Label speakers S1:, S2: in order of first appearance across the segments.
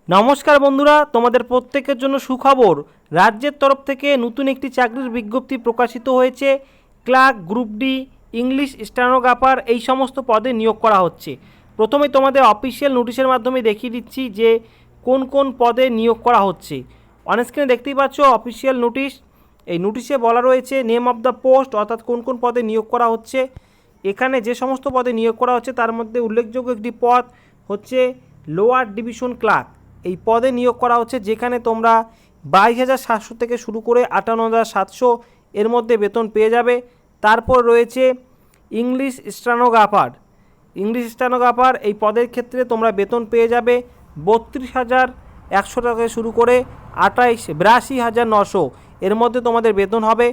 S1: নমস্কার বন্ধুরা, তোমাদের প্রত্যেকের জন্য সুখবর। রাজ্যের তরফ থেকে নতুন একটি চাকরির বিজ্ঞপ্তি প্রকাশিত হয়েছে। Clerk, group D, English stenographer এই সমস্ত পদে নিয়োগ করা হচ্ছে। প্রথমে তোমাদের অফিসিয়াল নোটিশের মাধ্যমে দেখিয়ে দিচ্ছি যে কোন কোন পদে নিয়োগ করা হচ্ছে। অনস্ক্রিনে দেখতেই পাচ্ছ অফিসিয়াল নোটিশ। এই নোটিশে বলা রয়েছে নেম অফ দ্য পোস্ট, অর্থাৎ কোন কোন পদে নিয়োগ করা হচ্ছে। এখানে যে সমস্ত পদে নিয়োগ করা হচ্ছে তার মধ্যে উল্লেখযোগ্য একটি পদ হচ্ছে লোয়ার ডিভিশন ক্লার্ক। এই পদে নিয়োগ করা হচ্ছে, যেখানে তোমরা 22,700 থেকে শুরু করে 58,700 এর মধ্যে বেতন পেয়ে যাবে। তারপর রয়েছে ইংলিশ স্টেনোগ্রাফার এই পদের ক্ষেত্রে তোমরা বেতন পেয়ে যাবে 32,100 টাকা থেকে শুরু করে 82,900 এর মধ্যে তোমাদের বেতন হবে।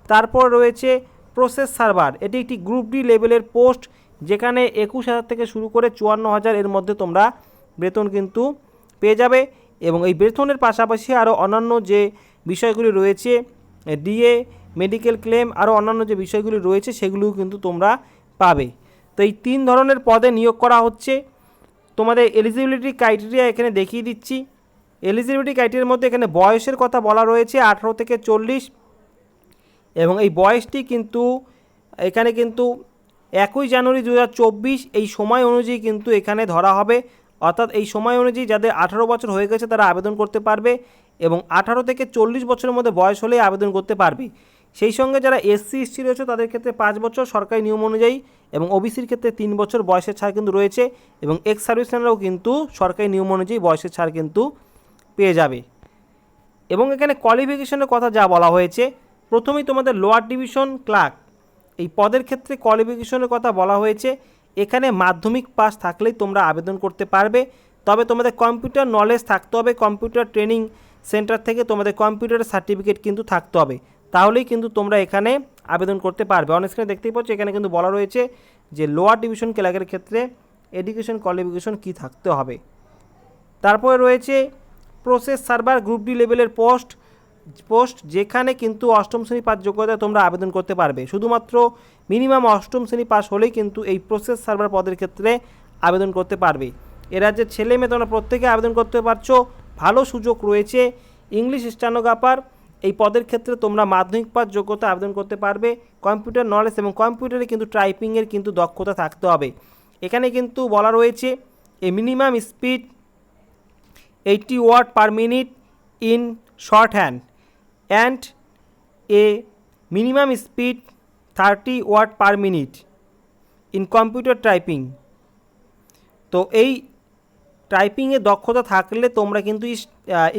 S1: তারপর রয়েছে প্রসেস সার্ভার, এটি একটি গ্রুপ ডি লেভেলের পোস্ট, যেখানে 21,000 থেকে শুরু করে 54,000 এর মধ্যে তোমরা বেতন কিন্তু পেয়ে যাবে। এবং এই বেতনের পাশাপাশি আরও অন্যান্য যে বিষয়গুলি রয়েছে, ডিএ, মেডিকেল ক্লেম, আরও অন্যান্য যে বিষয়গুলি রয়েছে সেগুলিও কিন্তু তোমরা পাবে। তো এই 3 ধরনের পদে নিয়োগ করা হচ্ছে। তোমাদের এলিজিবিলিটি ক্রাইটেরিয়া এখানে দেখিয়ে দিচ্ছি। এলিজিবিলিটি ক্রাইটেরিয়ার মধ্যে এখানে বয়সের কথা বলা রয়েছে 18 থেকে 40, এবং এই বয়সটি কিন্তু এখানে কিন্তু 1 জানুয়ারি 2024 এই সময় অনুযায়ী কিন্তু এখানে ধরা হবে। অর্থাৎ এই সময় অনুযায়ী যাদের 18 বছর হয়ে গেছে তারা আবেদন করতে পারবে, এবং 18 থেকে 40 বছরের মধ্যে বয়স হলেই আবেদন করতে পারবে। সেই সঙ্গে যারা এসসি এসটি রয়েছে তাদের ক্ষেত্রে 5 বছর সরকারি নিয়ম অনুযায়ী, এবং ওবিসির ক্ষেত্রে 3 বছর বয়সের ছাড় কিন্তু রয়েছে, এবং এক্স সার্ভিসম্যানরাও কিন্তু সরকারি নিয়ম অনুযায়ী বয়সের ছাড় কিন্তু পেয়ে যাবে। এবং এখানে কোয়ালিফিকেশনের কথা যা বলা হয়েছে, প্রথমেই তোমাদের লোয়ার ডিভিশন ক্লার্ক এই পদের ক্ষেত্রে কোয়ালিফিকেশনের কথা বলা হয়েছে। এখানে মাধ্যমিক পাস থাকলেই তোমরা আবেদন করতে পারবে, তবে তোমাদের কম্পিউটার নলেজ থাকতে হবে। কম্পিউটার ট্রেনিং সেন্টার থেকে তোমাদের কম্পিউটারের সার্টিফিকেট কিন্তু থাকতে হবে, তাহলেই কিন্তু তোমরা এখানে আবেদন করতে পারবে। অন স্ক্রিনে দেখতেই পাচ্ছ এখানে কিন্তু বলা রয়েছে যে লোয়ার ডিভিশন ক্লার্কের ক্ষেত্রে এডুকেশন কোয়ালিফিকেশন কী থাকতে হবে। তারপরে রয়েছে প্রসেস সার্ভার গ্রুপ ডি লেভেলের পোস্ট, যেখানে কিন্তু অষ্টম শ্রেণী পাস যোগ্যতায় তোমরা আবেদন করতে পারবে। শুধুমাত্র মিনিমাম অষ্টম শ্রেণী পাস হলেই কিন্তু এই প্রসেস সার্ভার পদের ক্ষেত্রে আবেদন করতে পারবে। এ রাজ্যের ছেলে মেয়ে তোমরা প্রত্যেকে আবেদন করতে পারছো, ভালো সুযোগ রয়েছে। ইংলিশ স্টেনোগ্রাফার এই পদের ক্ষেত্রে তোমরা মাধ্যমিক পাস যোগ্যতা আবেদন করতে পারবে। কম্পিউটার নলেজ এবং কম্পিউটারে কিন্তু টাইপিংয়ের কিন্তু দক্ষতা থাকতে হবে। এখানে কিন্তু বলা রয়েছে এ minimum speed 80 word per minute in shorthand and a minimum speed 30 word per minute in computer typing. তো এই টাইপিংয়ে দক্ষতা থাকলে তোমরা কিন্তু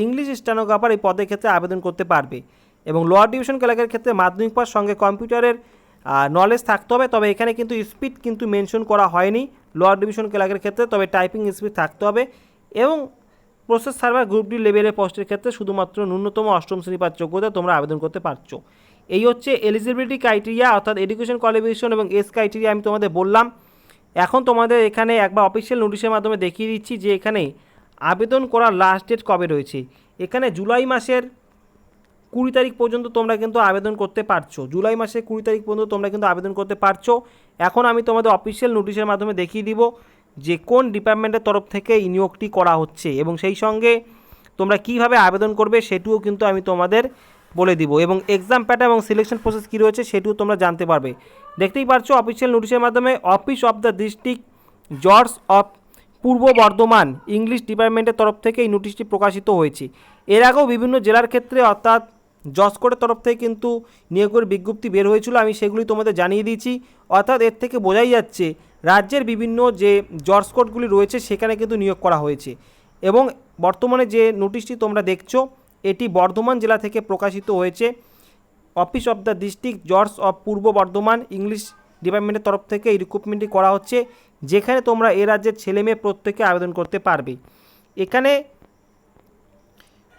S1: ইংলিশ স্টেনোগ্রাফার এই পদের ক্ষেত্রে আবেদন করতে পারবে। এবং লোয়ার ডিভিশন ক্লার্কের ক্ষেত্রে মাধ্যমিক পাস সঙ্গে কম্পিউটারের নলেজ থাকতে হবে, তবে এখানে কিন্তু স্পিড কিন্তু মেনশন করা হয়নি লোয়ার ডিভিশন ক্লার্কের ক্ষেত্রে, তবে টাইপিং স্পিড থাকতে হবে। এবং প্রসেস সার্ভার গ্রুপ ডি লেভেলের পোস্টের ক্ষেত্রে শুধুমাত্র ন্যূনতম অষ্টম শ্রেণী পাস যোগ্যতা তোমরা আবেদন করতে পারছো। এই হচ্ছে এলিজিবিলিটি ক্রাইটেরিয়া, অর্থাৎ এডুকেশন কোয়ালিফিকেশন এবং এজ ক্রাইটেরিয়া আমি তোমাদের বললাম। এখন তোমাদের এখানে একবার অফিসিয়াল নোটিশের মাধ্যমে দেখিয়ে দিচ্ছি যে এখানে আবেদন করার লাস্ট ডেট কবে রয়েছে। এখানে জুলাই মাসের 20 তারিখ পর্যন্ত তোমরা কিন্তু আবেদন করতে পারছো। জুলাই মাসের 20 তারিখ পর্যন্ত তোমরা কিন্তু আবেদন করতে পারছো। এখন আমি তোমাদের অফিসিয়াল নোটিশের মাধ্যমে দেখিয়ে দিব যে কোন ডিপার্টমেন্টের তরফ থেকে এই নিয়োগটি করা হচ্ছে, এবং সেই সঙ্গে তোমরা কিভাবে আবেদন করবে সেটিও কিন্তু আমি তোমাদের বলে দিব, এবং এক্সাম প্যাটার্ন এবং সিলেকশন প্রসেস কী রয়েছে সেটিও তোমরা জানতে পারবে। দেখতেই পারছো অফিসিয়াল নোটিশের মাধ্যমে অফিস অফ দ্য ডিস্ট্রিক্ট জজ অফ পূর্ব বর্ধমান ইংলিশ ডিপার্টমেন্টের তরফ থেকে এই নোটিশটি প্রকাশিত হয়েছে। এর আগেও বিভিন্ন জেলার ক্ষেত্রে অর্থাৎ জজ কোর্টের তরফ থেকে কিন্তু নিয়োগের বিজ্ঞপ্তি বের হয়েছিল, আমি সেগুলি তোমাদের জানিয়ে দিয়েছি। অর্থাৎ এর থেকে বোঝাই যাচ্ছে রাজ্যের বিভিন্ন যে জজ কোর্টগুলি রয়েছে সেখানে কিন্তু নিয়োগ করা হয়েছে। এবং বর্তমানে যে নোটিশটি তোমরা দেখছো এটি বর্ধমান জেলা থেকে প্রকাশিত হয়েছে। অফিস অফ দ্য ডিস্ট্রিক্ট জজ অফ পূর্ব বর্ধমান ইংলিশ ডিপার্টমেন্টের তরফ থেকে এই রিক্রুটমেন্টটি করা হচ্ছে, যেখানে তোমরা এ রাজ্যের ছেলে মেয়ে প্রত্যেকে আবেদন করতে পারবে। এখানে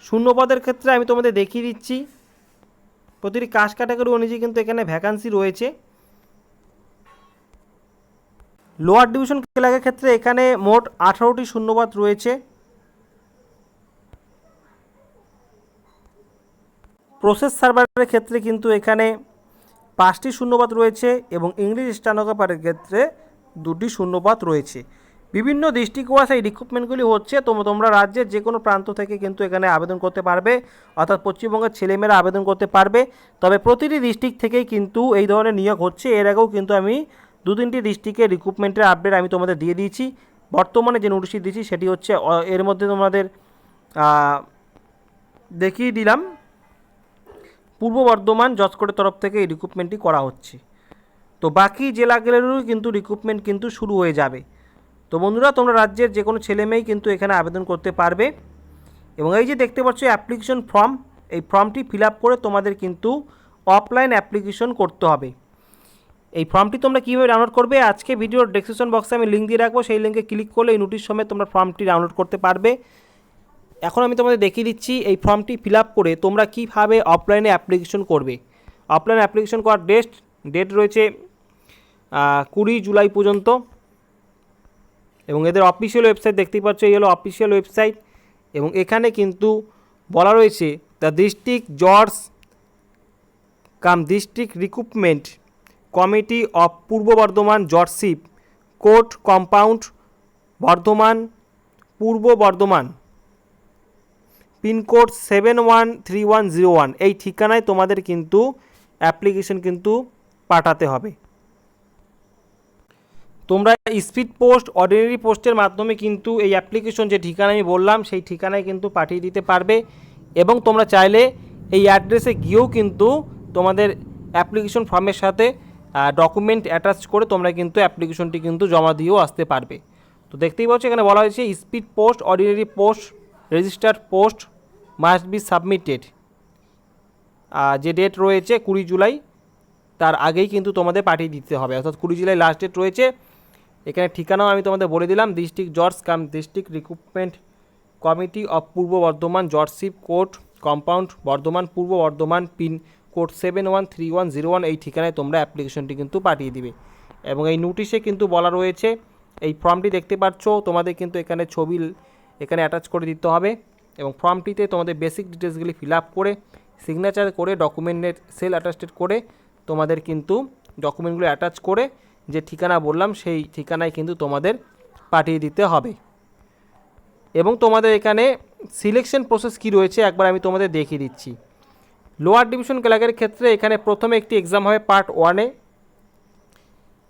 S1: শূন্যপদের ক্ষেত্রে আমি তোমাদের দেখিয়ে দিচ্ছি, প্রতিটি কাস্ট ক্যাটাগরি অনুযায়ী কিন্তু এখানে ভ্যাকান্সি রয়েছে। লোয়ার ডিভিশন ক্লার্কের ক্ষেত্রে এখানে মোট 18টি শূন্যপদ রয়েছে। প্রসেস সার্ভারের ক্ষেত্রে কিন্তু এখানে 5টি শূন্যপদ রয়েছে, এবং ইংলিশ স্টেনোগ্রাফারের ক্ষেত্রে 2টি শূন্যপদ রয়েছে। বিভিন্ন ডিস্ট্রিক্ট ওয়াইজ এই রিক্রুটমেন্টগুলি হচ্ছে। তোমরা রাজ্যের যে কোনো প্রান্ত থেকে কিন্তু এখানে আবেদন করতে পারবে, অর্থাৎ পশ্চিমবঙ্গের ছেলেমেয়েরা আবেদন করতে পারবে। তবে প্রতিটি ডিস্ট্রিক্ট থেকেই কিন্তু এই ধরনের নিয়োগ হচ্ছে। এর আগেও কিন্তু আমি 2-3টি ডিস্ট্রিক্টের রিক্রুটমেন্টের আপডেট আমি তোমাদের দিয়ে দিয়েছি। বর্তমানে যে নোটিশটি দিয়েছি সেটি হচ্ছে এর মধ্যে তোমাদের দেখিয়ে দিলাম পূর্ব বর্ধমান জজকোর্টের তরফ থেকে এই রিক্রুটমেন্টটি করা হচ্ছে। তো বাকি জেলাগুলোরও কিন্তু রিক্রুটমেন্ট কিন্তু শুরু হয়ে যাবে। তো বন্ধুরা, তোমরা রাজ্যের যে কোনো ছেলে মেয়েই কিন্তু এখানে আবেদন করতে পারবে। এবং এই যে দেখতে পাচ্ছ অ্যাপ্লিকেশন ফর্ম, এই ফর্মটি ফিল আপ করে তোমাদের কিন্তু অফলাইন অ্যাপ্লিকেশন করতে হবে। এই ফর্মটি তোমরা কীভাবে ডাউনলোড করবে, আজকে ভিডিওর ডেসক্রিপশন বক্সে আমি লিঙ্ক দিয়ে রাখবো। সেই লিঙ্কে ক্লিক করলে এই নোটিশ সমেত তোমরা ফর্মটি ডাউনলোড করতে পারবে। এখন আমি তোমাদের দেখিয়ে দিচ্ছি এই ফর্মটি ফিল আপ করে তোমরা কীভাবে অফলাইনে অ্যাপ্লিকেশন করবে। অফলাইন অ্যাপ্লিকেশন করার ডেট রয়েছে 20 জুলাই পর্যন্ত। এবং এদের অফিসিয়াল ওয়েবসাইট দেখতেই পাচ্ছ, এই হলো অফিসিয়াল ওয়েবসাইট। এবং এখানে কিন্তু বলা রয়েছে দ্য ডিস্ট্রিক্ট জজ district recruitment committee of Purba Bardhaman জজশিপ court compound Bardhaman Purba Bardhaman pin code 713101 এই ঠিকানায় তোমাদের কিন্তু অ্যাপ্লিকেশন কিন্তু পাঠাতে হবে। তোমরা স্পিড পোস্ট অর্ডিনারি পোস্টের মাধ্যমে কিন্তু এই অ্যাপ্লিকেশন যে ঠিকানা আমি বললাম সেই ঠিকানায় কিন্তু পাঠিয়ে দিতে পারবে। এবং তোমরা চাইলে এই অ্যাড্রেসে গিয়েও কিন্তু তোমাদের অ্যাপ্লিকেশন ফর্মের সাথে ডকুমেন্ট অ্যাটাচ করে তোমরা কিন্তু অ্যাপ্লিকেশনটি কিন্তু জমা দিয়েও আসতে পারবে। তো দেখতেই পাচ্ছ এখানে বলা হয়েছে speed post ordinary post registered post must be submitted. যে ডেট রয়েছে 20 জুলাই, তার আগেই কিন্তু তোমাদের পাঠিয়ে দিতে হবে, অর্থাৎ 20 জুলাই লাস্ট ডেট রয়েছে। এখানে ঠিকানাও আমি তোমাদের বলে দিলাম, ডিস্ট্রিক্ট জজ district recruitment committee of Purba Bardhaman জজশিপ court compound Bardhaman Purba Bardhaman pin code 713101 এই ঠিকানায় তোমরা অ্যাপ্লিকেশনটি কিন্তু পাঠিয়ে দিবে। এবং এই নোটিশে কিন্তু বলা রয়েছে, এই ফর্মটি দেখতে পাচ্ছ, তোমাদের কিন্তু এখানে ছবি এখানে অ্যাটাচ করে দিতে হবে। এবং ফর্মটিতে তোমাদের বেসিক ডিটেলসগুলি ফিল আপ করে সিগনেচার করে ডকুমেন্টের সেল অ্যাটাস্টেড করে তোমাদের কিন্তু ডকুমেন্টগুলো অ্যাটাচ করে যে ঠিকানা বললাম সেই ঠিকানায় কিন্তু তোমাদের পাঠিয়ে দিতে হবে। এবং তোমাদের এখানে সিলেকশন প্রসেস কী রয়েছে একবার আমি তোমাদের দেখিয়ে দিচ্ছি। লোয়ার ডিভিশন ক্লার্কের ক্ষেত্রে এখানে প্রথমে একটি এক্সাম হবে পার্ট 1-এ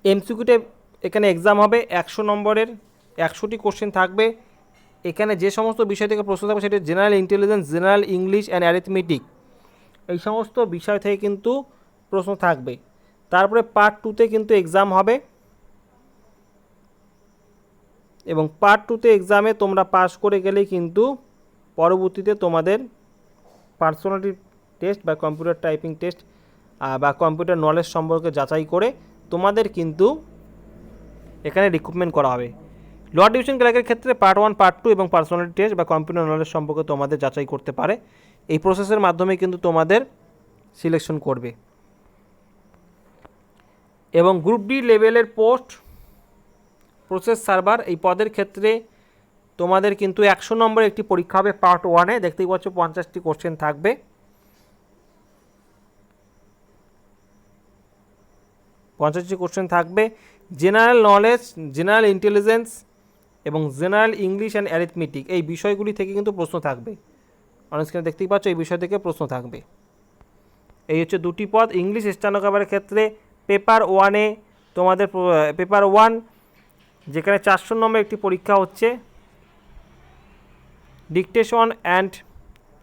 S1: এমসিকিউতে। এখানে এক্সাম হবে 100 নম্বরের, 100টি কোশ্চেন থাকবে। এখানে যে সমস্ত বিষয় থেকে প্রশ্ন থাকবে সেটি general intelligence, general English and arithmetic, এই সমস্ত বিষয় থেকে কিন্তু প্রশ্ন থাকবে। তারপরে পার্ট 2-তে কিন্তু এক্সাম হবে এবং পার্ট 2-তে এক্সামে তোমরা পাস করে গেলেই কিন্তু পরবর্তীতে তোমাদের পার্সোনালিটি টেস্ট বা কম্পিউটার টাইপিং টেস্ট বা কম্পিউটার নলেজ সম্পর্কে যাচাই করে তোমাদের কিন্তু এখানে রিক্রুটমেন্ট করা হবে। লোয়ার ডিভিশন ক্লার্কের ক্ষেত্রে পার্ট 1, পার্ট 2 এবং পার্সোনালিটি টেস্ট বা কম্পিউটার নলেজ সম্পর্কে তোমাদের যাচাই করতে পারে। এই প্রসেসের মাধ্যমে কিন্তু তোমাদের সিলেকশন করবে। এবং গ্রুপ ডি লেভেলের পোস্ট প্রসেস সার্ভার এই পদের ক্ষেত্রে তোমাদের কিন্তু 100 নম্বরের একটি পরীক্ষা হবে পার্ট 1-এ। দেখতেই পাচ্ছ 50টি কোশ্চেন থাকবে। 50টি কোশ্চেন থাকবে। জেনারেল নলেজ, জেনারেল ইন্টেলিজেন্স এবং জেনারেল ইংলিশ অ্যান্ড অ্যারিথমেটিক এই বিষয়গুলি থেকে কিন্তু প্রশ্ন থাকবে। অন স্ক্রিনে দেখতেই পাচ্ছ এই বিষয় থেকে প্রশ্ন থাকবে। এই হচ্ছে 2টি পদ। ইংলিশ স্টেনোগ্রাফারের ক্ষেত্রে পেপার 1-এ তোমাদের পেপার 1 যেখানে 400 নম্বর একটি পরীক্ষা হচ্ছে। ডিকটেশন অ্যান্ড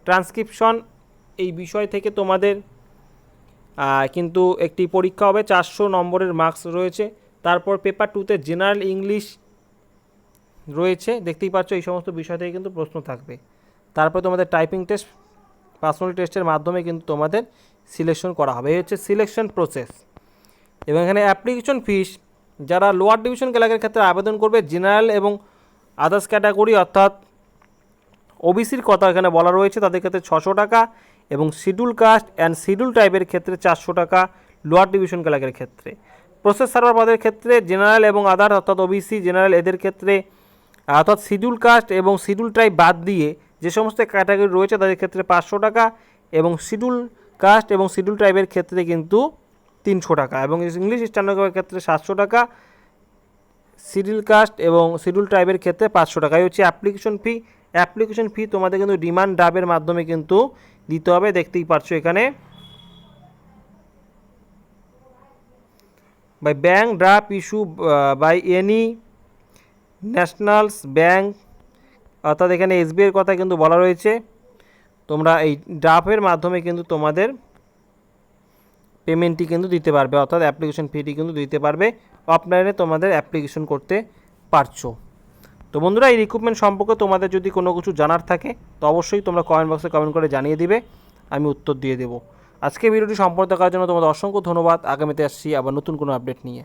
S1: ট্রান্সক্রিপশন এই বিষয় থেকে তোমাদের কিন্তু একটি পরীক্ষা হবে, 400 নম্বরের মার্কস রয়েছে। তারপর পেপার 2-তে জেনারেল ইংলিশ রয়েছে, দেখতেই পাচ্ছ এই সমস্ত বিষয় থেকে কিন্তু প্রশ্ন থাকবে। তারপর তোমাদের টাইপিং টেস্ট, পার্সোনাল টেস্টের মাধ্যমে কিন্তু তোমাদের সিলেকশন করা হবে। এই হচ্ছে সিলেকশন প্রসেস। এবং এখানে অ্যাপ্লিকেশন ফিস যারা লোয়ার ডিভিশন ক্লার্কের ক্ষেত্রে আবেদন করবে, জেনারেল এবং আদার্স ক্যাটাগরি অর্থাৎ ওবিসির কথা এখানে বলা রয়েছে, তাদের ক্ষেত্রে 600 টাকা এবং শিডিউল কাস্ট অ্যান্ড শিডিউল ট্রাইবের ক্ষেত্রে 400 টাকা লোয়ার ডিভিশন ক্লার্কের ক্ষেত্রে। প্রসেস সার্ভার পদের ক্ষেত্রে জেনারেল এবং আদার অর্থাৎ ওবিসি জেনারেল এদের ক্ষেত্রে অর্থাৎ শিডিউল কাস্ট এবং শিডিউল ট্রাইব বাদ দিয়ে যে সমস্ত ক্যাটাগরি রয়েছে তাদের ক্ষেত্রে 500 টাকা এবং শিডিউল কাস্ট এবং শিডিউল ট্রাইবের ক্ষেত্রে কিন্তু 300 টাকা এবং ইংলিশ স্ট্যানোগ্রাফারের ক্ষেত্রে 700 টাকা, শিডিউল কাস্ট এবং শিডিউল ট্রাইবের ক্ষেত্রে 500 টাকা। এই হচ্ছে অ্যাপ্লিকেশন ফি। অ্যাপ্লিকেশন ফি তোমাদের কিন্তু ডিমান্ড ড্রাফটের মাধ্যমে কিন্তু দিতে হবে, দেখতেই পারছো এখানে। By bank draft issue by any nationals bank, অর্থাৎ এখানে এসবিআইয়ের কথা কিন্তু বলা রয়েছে। তোমরা এই ড্রাফটের মাধ্যমে কিন্তু তোমাদের পেমেন্টটি কিন্তু দিতে পারবে, অর্থাৎ অ্যাপ্লিকেশন ফিটি কিন্তু দিতে পারবে, অফলাইনে তোমাদের অ্যাপ্লিকেশন করতে পারছো। তো বন্ধুরা, এই রিক্রুটমেন্ট সম্পর্কে তোমাদের যদি কোনো কিছু জানার থাকে তো অবশ্যই তোমরা কমেন্ট বক্সে কমেন্ট করে জানিয়ে দিবে, আমি উত্তর দিয়ে দেবো। আজকে ভিডিওটি সম্পূর্ণ দেখার জন্য তোমাদের অসংখ্য ধন্যবাদ। আগামীতে আসছি আবার নতুন কোনো আপডেট নিয়ে।